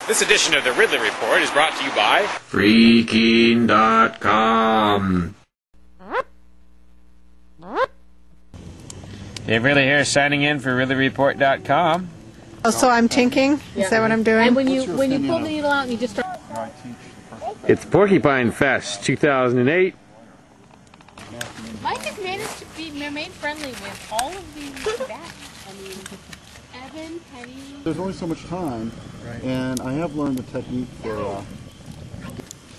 This edition of the Ridley Report is brought to you by Freaking.com. Dave Ridley here, signing in for RidleyReport.com. Oh, so I'm tinking? Is that what I'm doing? And when you pull the needle out and you just start... It's Porcupine Fest 2008. Mike has managed to be made friendly with all of these bats. I mean, Evan, Penny... There's only so much time, and I have learned the technique for...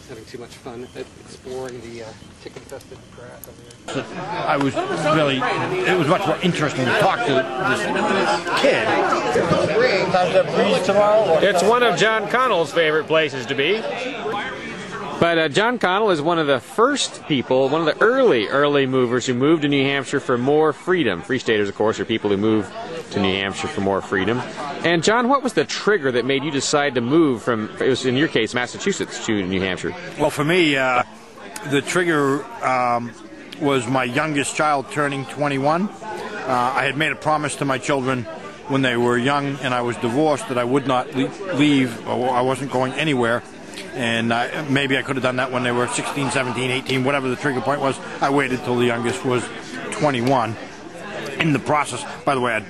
having too much fun at exploring the tick-infested grass over here. I was really, it was much more interesting to talk to this kid. It's one of John Connell's favorite places to be. But John Connell is one of the first people, one of the early movers who moved to New Hampshire for more freedom. Free staters, of course, are people who move to New Hampshire for more freedom. And John, what was the trigger that made you decide to move from, it was in your case, Massachusetts to New Hampshire? Well, for me, the trigger was my youngest child turning 21. I had made a promise to my children when they were young and I was divorced that I would not leave, or I wasn't going anywhere. And maybe I could have done that when they were 16, 17, 18, whatever the trigger point was. I waited till the youngest was 21. In the process, by the way, I'd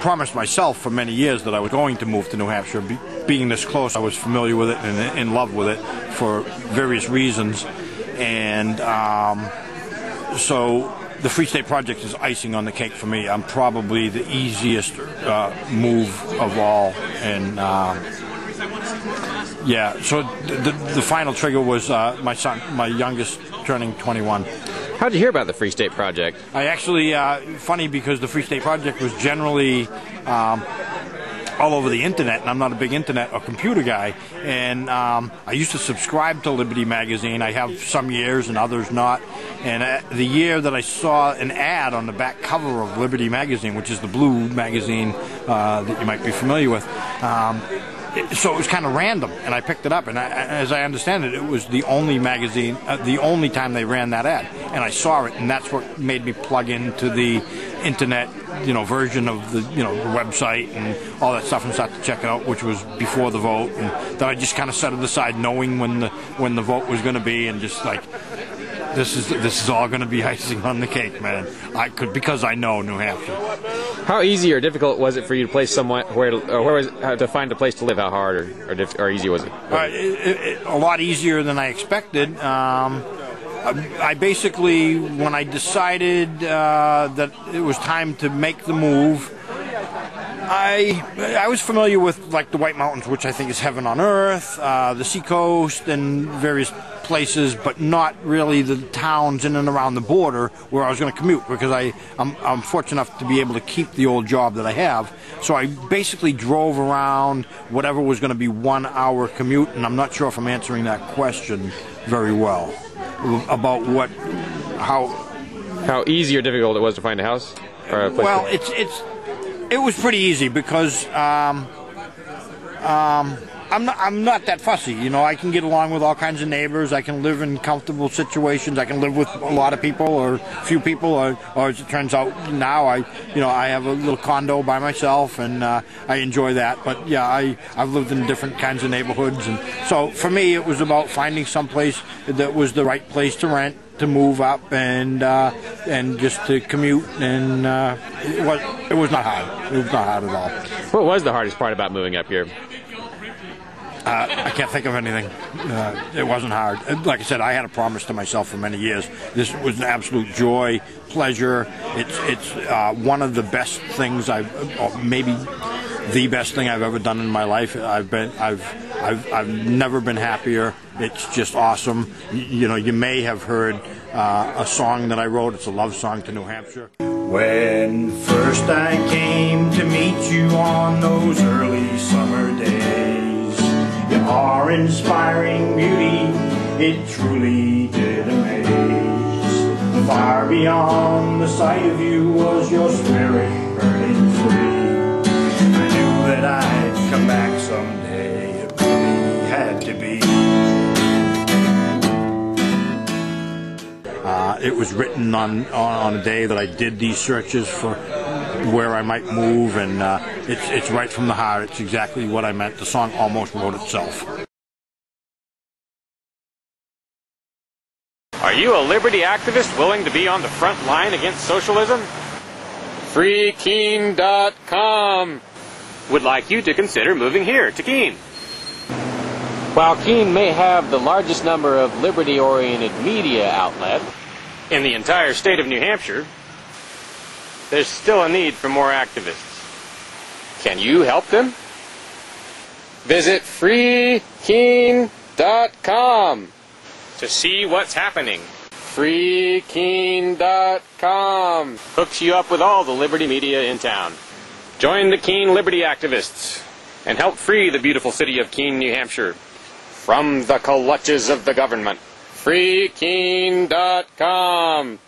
promised myself for many years that I was going to move to New Hampshire. Being this close, I was familiar with it and in love with it for various reasons. And so the Free State Project is icing on the cake for me. I'm probably the easiest move of all. And yeah, so the final trigger was my son, my youngest, turning 21. How'd you hear about the Free State Project? I actually, funny because the Free State Project was generally all over the internet, and I'm not a big internet or computer guy. And I used to subscribe to Liberty magazine. I have some years and others not. And the year that I saw an ad on the back cover of Liberty magazine, which is the blue magazine that you might be familiar with, so it was kind of random, and I picked it up, and as I understand it, it was the only magazine, the only time they ran that ad, and I saw it, and that's what made me plug into the internet, version of the, the website and all that stuff, and start to check it out, which was before the vote, and then I just kind of set it aside, knowing when the vote was going to be, and just like, this is all going to be icing on the cake, man. Because I know New Hampshire. How easy or difficult was it for you to place to find a place to live? How hard or easy was it? A lot easier than I expected. I basically, when I decided that it was time to make the move, I was familiar with like the White Mountains, which I think is heaven on earth, the seacoast, and various places, but not really the towns in and around the border where I was going to commute, because I'm fortunate enough to be able to keep the old job that I have. So I basically drove around whatever was going to be 1 hour commute, and I'm not sure if I'm answering that question very well about how easy or difficult it was to find a house or a place. Well, it was pretty easy because I'm not that fussy. I can get along with all kinds of neighbors. I can live in comfortable situations. I can live with a lot of people or few people, or as it turns out now, I have a little condo by myself, and I enjoy that. But yeah, I've lived in different kinds of neighborhoods, and so for me, it was about finding some place that was the right place to rent, to move up, and just to commute, and it was not hard. It was not hard at all. What was the hardest part about moving up here? I can't think of anything. It wasn't hard. Like I said, I had a promise to myself for many years. This was an absolute joy, pleasure. It's one of the best things maybe the best thing I've ever done in my life. I've never been happier. It's just awesome. You may have heard a song that I wrote. It's a love song to New Hampshire. When first I came to meet you on those early summer days, your inspiring beauty, it truly did amaze. Far beyond the sight of you was your spirit burning free. I knew that I'd come back someday, it really had to be. It was written on a day that I did these searches for where I might move, and it's right from the heart. It's exactly what I meant. The song almost wrote itself. Are you a liberty activist willing to be on the front line against socialism? FreeKeene.com would like you to consider moving here to Keene. While Keene may have the largest number of liberty-oriented media outlets in the entire state of New Hampshire, there's still a need for more activists. Can you help them? Visit FreeKeene.com to see what's happening. FreeKeene.com hooks you up with all the liberty media in town. Join the Keene Liberty activists and help free the beautiful city of Keene, New Hampshire from the clutches of the government. FreeKeene.com